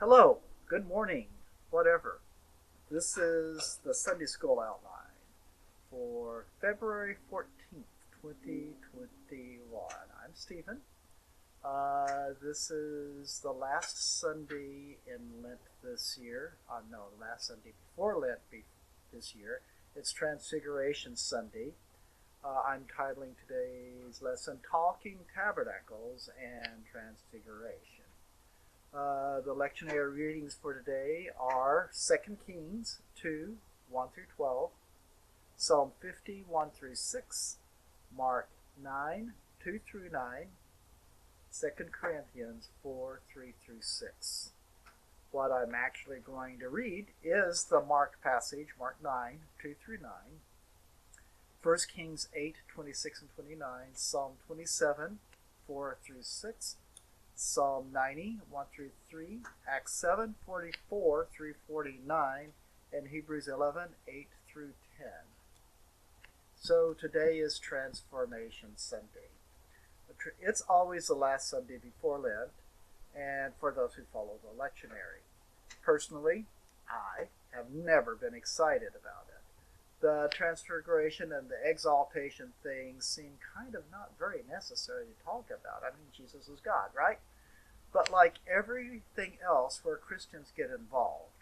Hello, good morning, whatever. This is the Sunday School outline for February 14th, 2021. I'm Stephen. This is the last Sunday in Lent this year. No, the last Sunday before Lent this year. It's Transfiguration Sunday. I'm titling today's lesson Talking Tabernacles and Transfiguration. The lectionary readings for today are 2 Kings 2, 1 through 12, Psalm 50, 1 through 6, Mark 9, 2 through 9, 2 Corinthians 4, 3 through 6. What I'm actually going to read is the Mark passage, Mark 9, 2 through 9, 1 Kings 8, 26 and 29, Psalm 27, 4 through 6, Psalm 90, 1 through 3, Acts 7, 44 through 49, and Hebrews 11, 8 through 10. So today is Transformation Sunday. It's always the last Sunday before Lent, and for those who follow the lectionary. Personally, I have never been excited about it. The Transfiguration and the exaltation things seem kind of not very necessary to talk about. I mean, Jesus is God, right? But like everything else where Christians get involved,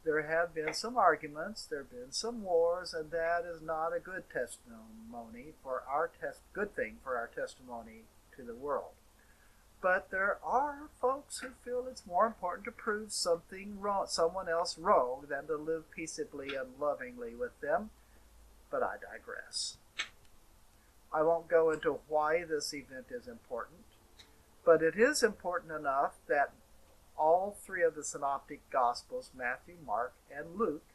there have been some arguments, there have been some wars, and that is not a good testimony for good thing for our testimony to the world. But there are folks who feel it's more important to prove something wrong, someone else wrong, than to live peaceably and lovingly with them. But I digress. I won't go into why this event is important, but it is important enough that all three of the synoptic gospels, Matthew, Mark, and Luke,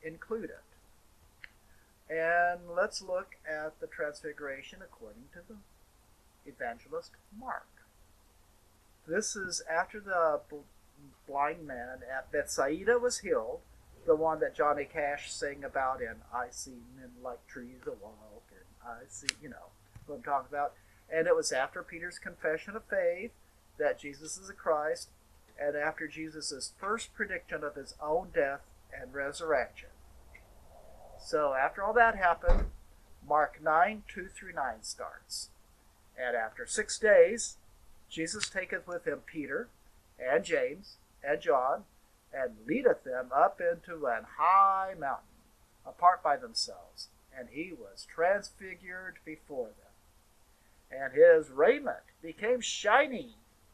include it. And let's look at the Transfiguration according to the evangelist Mark. This is after the blind man at Bethsaida was healed, the one that Johnny Cash sang about in I See Men Like Trees A Walk, and I see, what I'm talking about. And it was after Peter's confession of faith that Jesus is the Christ, and after Jesus' first prediction of his own death and resurrection. So after all that happened, Mark 9, 2 through 9 starts. And after 6 days, Jesus taketh with him Peter, and James, and John, and leadeth them up into an high mountain, apart by themselves, and he was transfigured before them. And his raiment became shining,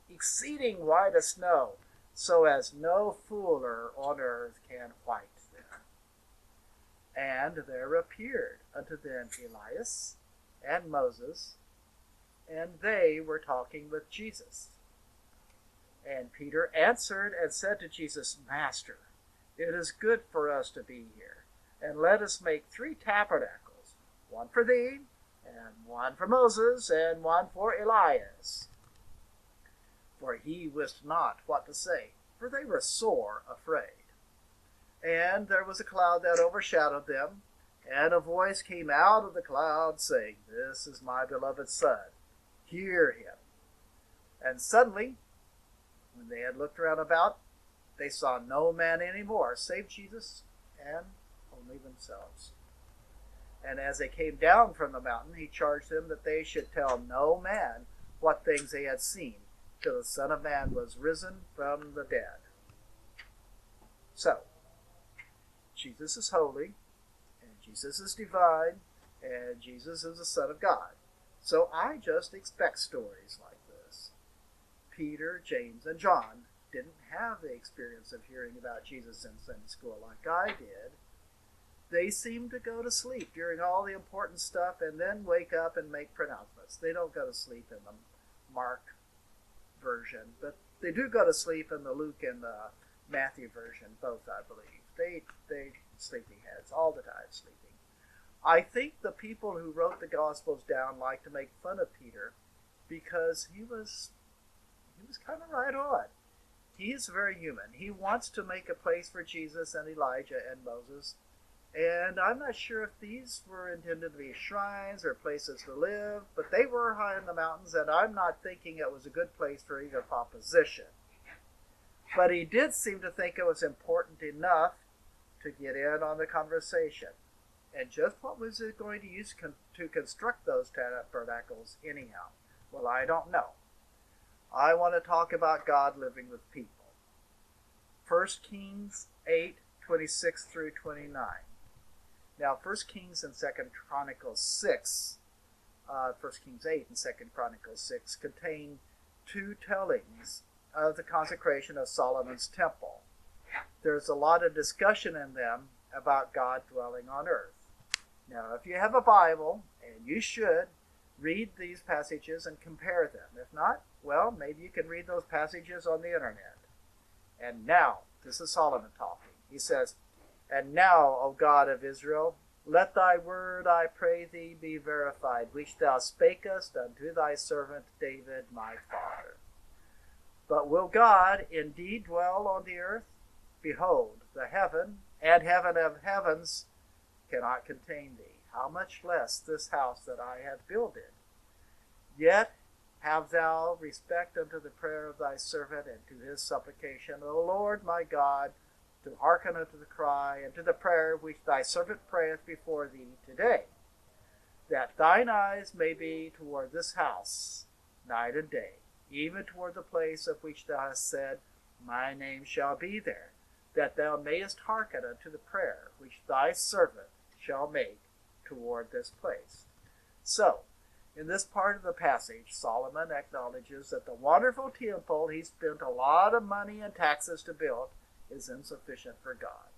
exceeding white as snow, so as no fuller on earth can white them. And there appeared unto them Elias and Moses, and they were talking with Jesus. And Peter answered and said to Jesus, Master, it is good for us to be here, and let us make 3 tabernacles, one for thee, and one for Moses, and one for Elias. For he wist not what to say, for they were sore afraid. And there was a cloud that overshadowed them, and a voice came out of the cloud, saying, This is my beloved Son, hear him. And suddenly, when they had looked round about, they saw no man any more, save Jesus and only themselves. And as they came down from the mountain, he charged them that they should tell no man what things they had seen, till the Son of Man was risen from the dead. So, Jesus is holy, and Jesus is divine, and Jesus is the Son of God. So I just expect stories like this. Peter, James, and John didn't have the experience of hearing about Jesus in Sunday school like I did. They seem to go to sleep during all the important stuff and then wake up and make pronouncements. They don't go to sleep in the Mark version, but they do go to sleep in the Luke and the Matthew version, both, I believe. They sleepy heads all the time sleeping. I think the people who wrote the Gospels down like to make fun of Peter because he was kind of right on. He is very human. He wants to make a place for Jesus and Elijah and Moses. And I'm not sure if these were intended to be shrines or places to live, but they were high in the mountains, and I'm not thinking it was a good place for either proposition. But he did seem to think it was important enough to get in on the conversation. And just what was it going to use to construct those tabernacles anyhow? Well, I don't know. I want to talk about God living with people. 1 Kings 8:26 through 29. Now, 1 Kings and 2 Chronicles 6, 1 Kings 8 and 2 Chronicles 6 contain two tellings of the consecration of Solomon's temple. There's a lot of discussion in them about God dwelling on earth. Now, if you have a Bible, and you should, read these passages and compare them. If not, well, maybe you can read those passages on the internet. And now, this is Solomon talking. He says, "And now, O God of Israel, let thy word, I pray thee, be verified, which thou spakest unto thy servant David my father. But will God indeed dwell on the earth? Behold, the heaven and heaven of heavens cannot contain thee. How much less this house that I have builded? Yet have thou respect unto the prayer of thy servant and to his supplication, O Lord my God, to hearken unto the cry and to the prayer which thy servant prayeth before thee today, that thine eyes may be toward this house night and day, even toward the place of which thou hast said, My name shall be there, that thou mayest hearken unto the prayer which thy servant shall make toward this place." So, in this part of the passage, Solomon acknowledges that the wonderful temple he spent a lot of money and taxes to build is insufficient for God.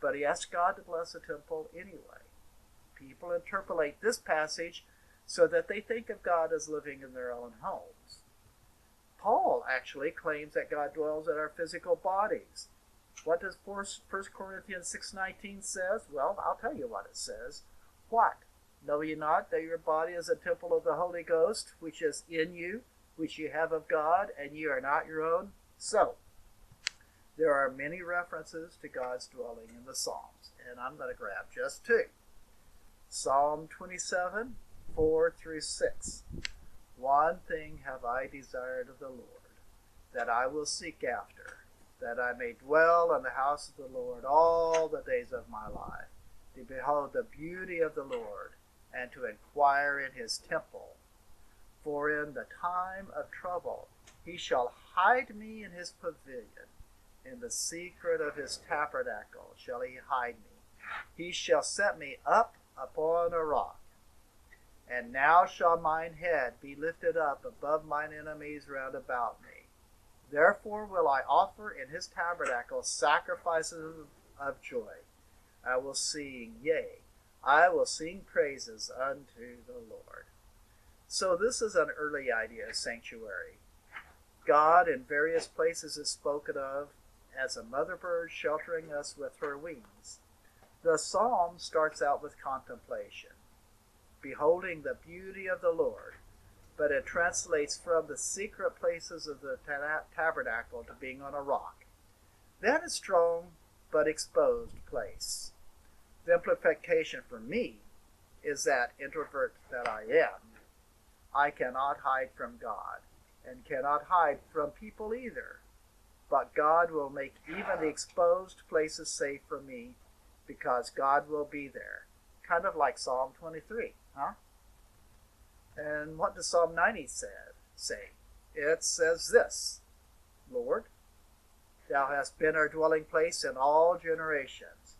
But he asks God to bless the temple anyway. People interpolate this passage so that they think of God as living in their own homes. Paul actually claims that God dwells in our physical bodies. What does 1 Corinthians 6:19 says? Well, I'll tell you what it says. What? Know ye not that your body is a temple of the Holy Ghost, which is in you, which ye have of God, and ye are not your own? So, there are many references to God's dwelling in the Psalms, and I'm going to grab just two. Psalm 27, 4 through 6. One thing have I desired of the Lord, that I will seek after, that I may dwell in the house of the Lord all the days of my life, to behold the beauty of the Lord, and to inquire in his temple. For in the time of trouble he shall hide me in his pavilion. In the secret of his tabernacle shall he hide me. He shall set me up upon a rock. And now shall mine head be lifted up above mine enemies round about me. Therefore will I offer in his tabernacle sacrifices of joy. I will sing, yea, I will sing praises unto the Lord." So this is an early idea of sanctuary. God in various places is spoken of as a mother bird sheltering us with her wings. The psalm starts out with contemplation, beholding the beauty of the Lord, but it translates from the secret places of the tabernacle to being on a rock. That is strong but exposed place. The implication for me is that introvert that I am, I cannot hide from God and cannot hide from people either. But God will make even the exposed places safe for me because God will be there. Kind of like Psalm 23, huh? And what does Psalm 90 say? It says this, Lord, thou hast been our dwelling place in all generations.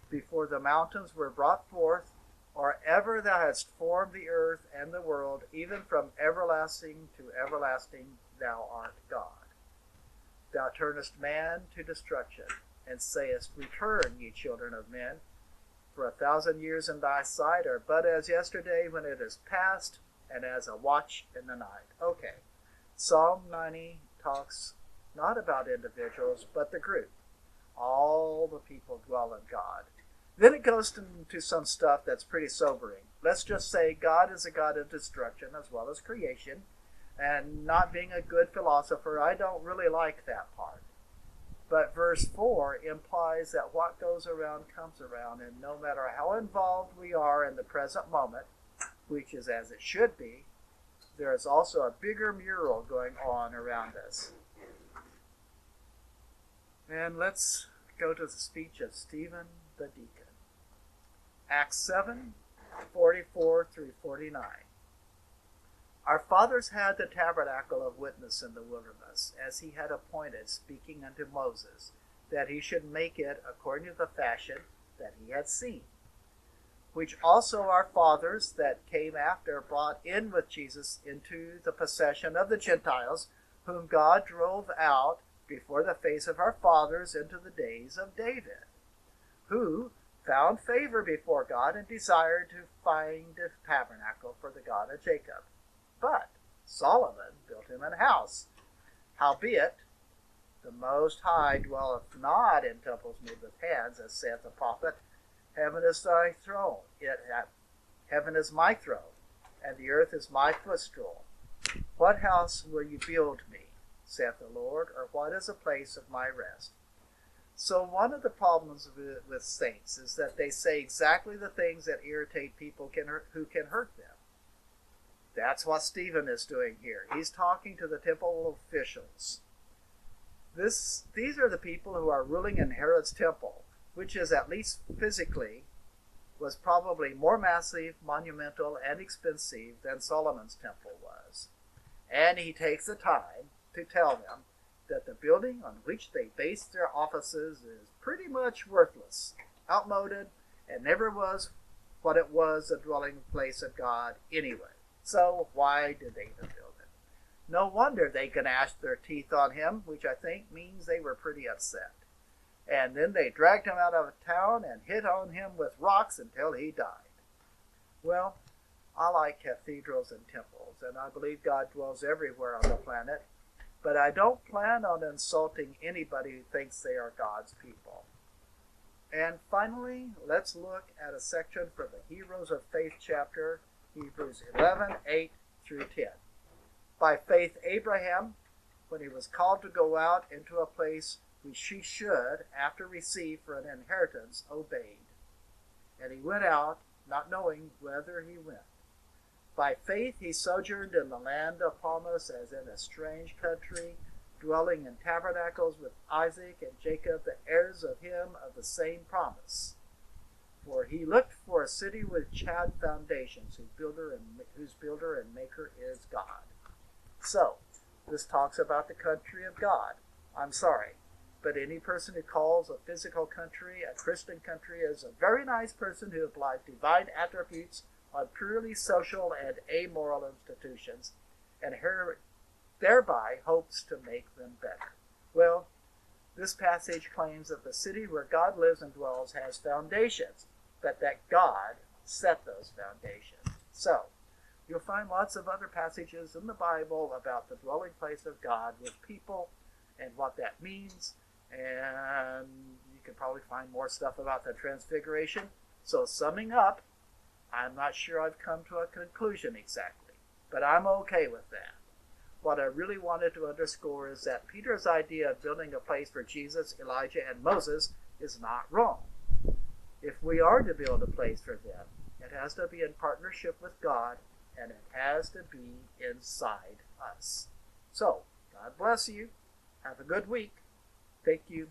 Before the mountains were brought forth, or ever thou hast formed the earth and the world, even from everlasting to everlasting, thou art God. Thou turnest man to destruction, and sayest, Return, ye children of men, for 1,000 years in thy sight are but as yesterday when it is past, and as a watch in the night. Okay, Psalm 90 talks not about individuals, but the group. All the people dwell in God. Then it goes into some stuff that's pretty sobering. Let's just say God is a God of destruction as well as creation, and not being a good philosopher, I don't really like that part. But verse 4 implies that what goes around comes around, and no matter how involved we are in the present moment, which is as it should be, there is also a bigger mural going on around us. And let's go to the speech of Stephen the deacon. Acts 7:44 through 49. Our fathers had the tabernacle of witness in the wilderness, as he had appointed, speaking unto Moses, that he should make it according to the fashion that he had seen, which also our fathers that came after brought in with Jesus into the possession of the Gentiles, whom God drove out before the face of our fathers into the days of David, who found favor before God and desired to find a tabernacle for the God of Jacob. But Solomon built him an house. Howbeit, the Most High dwelleth not in temples made with hands, as saith the prophet, Heaven is thy throne, heaven is my throne, and the earth is my footstool. What house will you build me, saith the Lord, or what is a place of my rest? So one of the problems with saints is that they say exactly the things that irritate people who can hurt them. That's what Stephen is doing here. He's talking to the temple officials. These are the people who are ruling in Herod's temple, which is, at least physically, was probably more massive, monumental, and expensive than Solomon's temple was. And he takes the time to tell them that the building on which they based their offices is pretty much worthless, outmoded, and never was what it was, a dwelling place of God anyway. So why did they even build it? No wonder they gnashed their teeth on him, which I think means they were pretty upset. And then they dragged him out of town and hit on him with rocks until he died. Well, I like cathedrals and temples, and I believe God dwells everywhere on the planet, but I don't plan on insulting anybody who thinks they are God's people. And finally, let's look at a section from the Heroes of Faith chapter, Hebrews 11:8 through 10. By faith Abraham, when he was called to go out into a place which he should, after receive for an inheritance, obeyed. And he went out, not knowing whither he went. By faith he sojourned in the land of promise, as in a strange country, dwelling in tabernacles with Isaac and Jacob, the heirs of him of the same promise. For he looked for a city which had foundations, whose builder and maker is God. So, this talks about the country of God. I'm sorry, but any person who calls a physical country a Christian country is a very nice person who applies divine attributes on purely social and amoral institutions, and thereby hopes to make them better. Well, this passage claims that the city where God lives and dwells has foundations, but that God set those foundations. So, you'll find lots of other passages in the Bible about the dwelling place of God with people and what that means, and you can probably find more stuff about the Transfiguration. So, summing up, I'm not sure I've come to a conclusion exactly, but I'm okay with that. What I really wanted to underscore is that Peter's idea of building a place for Jesus, Elijah, and Moses is not wrong. If we are to build a place for them, it has to be in partnership with God, and it has to be inside us. So, God bless you. Have a good week. Thank you.